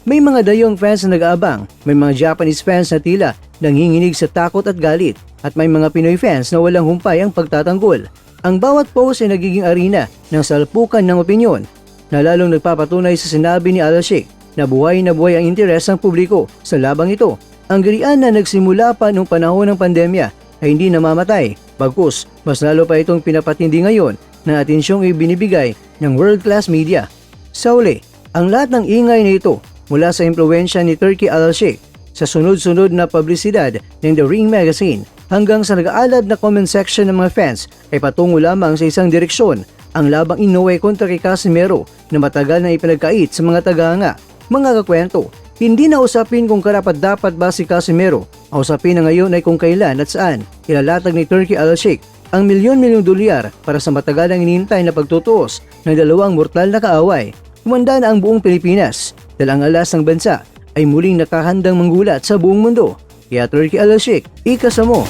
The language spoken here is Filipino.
May mga dayong fans na nag-aabang, may mga Japanese fans na tila nanginginig sa takot at galit, at may mga Pinoy fans na walang humpay ang pagtatanggol. Ang bawat post ay nagiging arena ng salpukan ng opinyon, na lalong nagpapatunay sa sinabi ni Al-Sheikh na buhay ang interes ng publiko sa labang ito. Ang girian na nagsimula pa noong panahon ng pandemya ay hindi namamatay, bagkus mas lalo pa itong pinapatindi ngayon na atensyong ibinibigay ng world-class media. Sa uli, ang lahat ng ingay na ito mula sa impluwensya ni Turki Al-Sheikh sa sunod-sunod na publisidad ng The Ring Magazine hanggang sa nag-aalab na comment section ng mga fans ay patungo lamang sa isang direksyon, ang labang Inoue kontra kay Casimero na matagal na ipinagkait sa mga tagahanga. Mga kakwento, hindi na usapin kung karapat-dapat ba si Casimero. Ang usapin na ngayon ay kung kailan at saan ilalatag ni Turki Al-Sheikh ang milyon-milyong dolyar para sa matagal ang inihintay na pagtutuos ng dalawang mortal na kaaway. Kumanda na ang buong Pilipinas dahil ang alas ng bansa ay muling nakahandang manggulat sa buong mundo. Kaya Turki Al-Sheikh, ikasa mo!